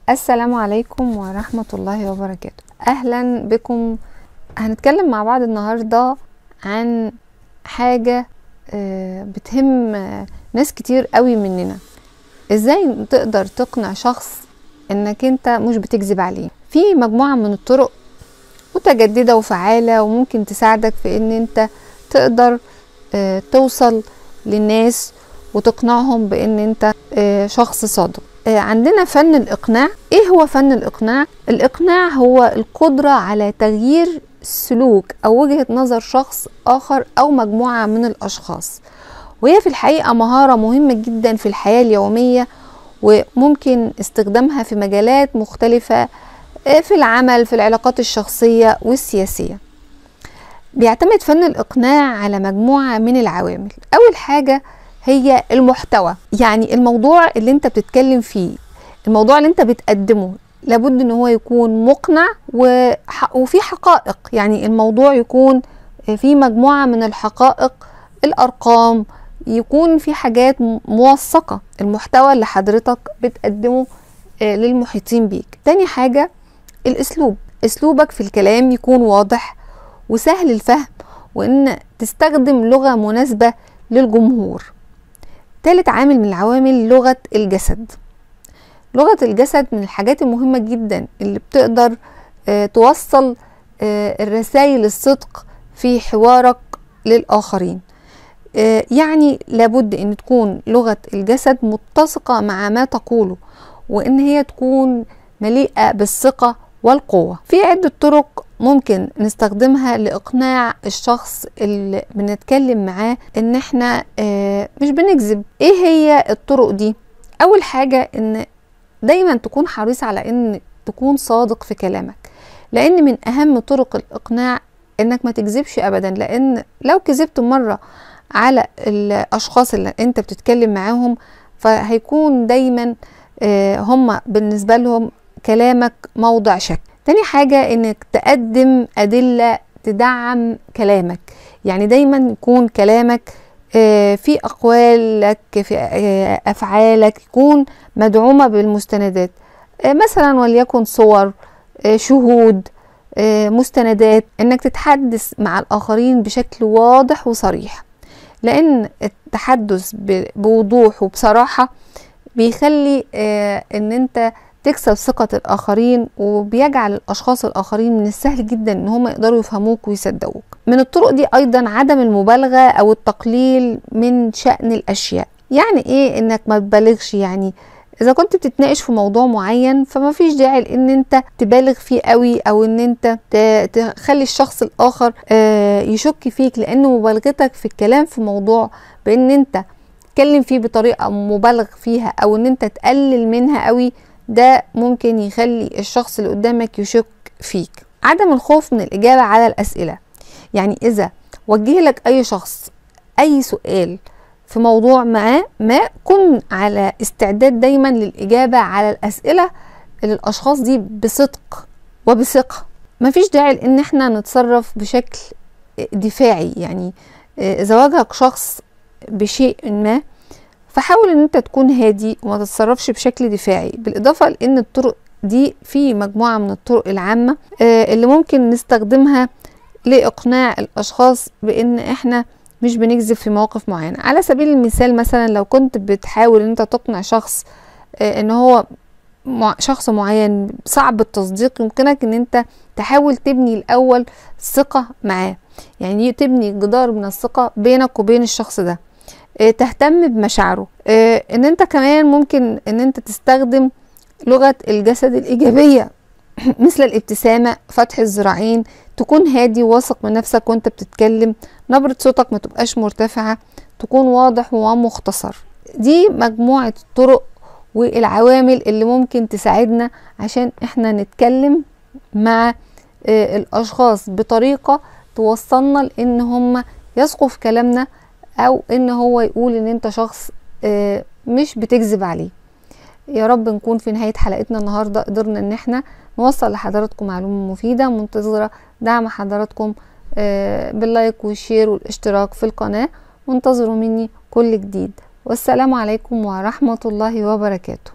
السلام عليكم ورحمة الله وبركاته. أهلا بكم. هنتكلم مع بعض النهاردة عن حاجة بتهم ناس كتير قوي مننا. ازاي تقدر تقنع شخص انك انت مش بتكذب عليه؟ في مجموعة من الطرق متجددة وفعالة وممكن تساعدك في ان انت تقدر توصل للناس وتقنعهم بان انت شخص صادق. عندنا فن الإقناع. ايه هو فن الإقناع؟ الإقناع هو القدرة على تغيير سلوك او وجهة نظر شخص اخر او مجموعة من الاشخاص، وهي في الحقيقة مهارة مهمة جدا في الحياة اليومية، وممكن استخدامها في مجالات مختلفة، في العمل، في العلاقات الشخصية والسياسية. بيعتمد فن الإقناع على مجموعة من العوامل. أول حاجة هي المحتوى، يعني الموضوع اللي انت بتتكلم فيه، الموضوع اللي انت بتقدمه لابد ان هو يكون مقنع وفي حقائق، يعني الموضوع يكون في مجموعة من الحقائق، الأرقام، يكون في حاجات موثقة. المحتوى اللي حضرتك بتقدمه للمحيطين بيك. تاني حاجة الأسلوب. أسلوبك في الكلام يكون واضح وسهل الفهم، وإن تستخدم لغة مناسبة للجمهور. تالت عامل من العوامل لغة الجسد. لغة الجسد من الحاجات المهمة جدا اللي بتقدر توصل الرسائل الصدق في حوارك للآخرين. يعني لابد ان تكون لغة الجسد متسقة مع ما تقوله، وان هي تكون مليئة بالثقة والقوة. في عدة طرق ممكن نستخدمها لإقناع الشخص اللي بنتكلم معاه ان احنا مش بنكذب. ايه هي الطرق دي؟ اول حاجة ان دايما تكون حريص على ان تكون صادق في كلامك، لان من اهم طرق الإقناع انك ما تكذبش ابدا، لان لو كذبت مرة على الاشخاص اللي انت بتتكلم معاهم فهيكون دايما هم بالنسبة لهم كلامك موضع شك. تاني حاجة انك تقدم ادلة تدعم كلامك، يعني دايما يكون كلامك في اقوالك، في افعالك، يكون مدعومة بالمستندات، مثلا وليكن صور، شهود، مستندات. انك تتحدث مع الاخرين بشكل واضح وصريح، لان التحدث بوضوح وبصراحة بيخلي ان انت تكسب ثقة الآخرين، وبيجعل الأشخاص الآخرين من السهل جدا إن هم يقدروا يفهموك ويصدقوك. من الطرق دي أيضا عدم المبالغة أو التقليل من شأن الأشياء. يعني إيه إنك ما تبالغش؟ يعني إذا كنت بتتناقش في موضوع معين فما فيش داعي إن أنت تبالغ فيه قوي، أو إن أنت تخلي الشخص الآخر يشك فيك، لأن مبالغتك في الكلام في موضوع بإن أنت تتكلم فيه بطريقة مبالغ فيها، أو إن أنت تقلل منها قوي، ده ممكن يخلي الشخص اللي قدامك يشك فيك. عدم الخوف من الإجابة على الأسئلة. يعني إذا وجه لك أي شخص أي سؤال في موضوع ما كن على استعداد دايما للإجابة على الأسئلة للأشخاص دي بصدق وبثقة. مفيش داعي إن احنا نتصرف بشكل دفاعي. يعني إذا واجهك شخص بشيء ما فحاول ان انت تكون هادي وما تتصرفش بشكل دفاعي. بالاضافة لان الطرق دي في مجموعة من الطرق العامة اللي ممكن نستخدمها لاقناع الاشخاص بان احنا مش بنكذب في مواقف معينة. على سبيل المثال، مثلا لو كنت بتحاول ان انت تقنع شخص ان هو شخص معين صعب التصديق، يمكنك ان انت تحاول تبني الاول ثقة معاه، يعني تبني جدار من الثقة بينك وبين الشخص ده، تهتم بمشاعره. ان انت كمان ممكن ان انت تستخدم لغة الجسد الإيجابية مثل الابتسامة، فتح الذراعين، تكون هادي وواثق من نفسك وانت بتتكلم، نبرة صوتك ما تبقاش مرتفعة، تكون واضح ومختصر. دي مجموعة الطرق والعوامل اللي ممكن تساعدنا عشان احنا نتكلم مع الاشخاص بطريقة توصلنا لان هم يثقوا في كلامنا، او ان هو يقول ان انت شخص مش بتكذب عليه. يا رب نكون في نهاية حلقتنا النهاردة قدرنا ان احنا نوصل لحضراتكم معلومة مفيدة. منتظرة دعم حضراتكم باللايك والشير والاشتراك في القناة، وانتظروا مني كل جديد. والسلام عليكم ورحمة الله وبركاته.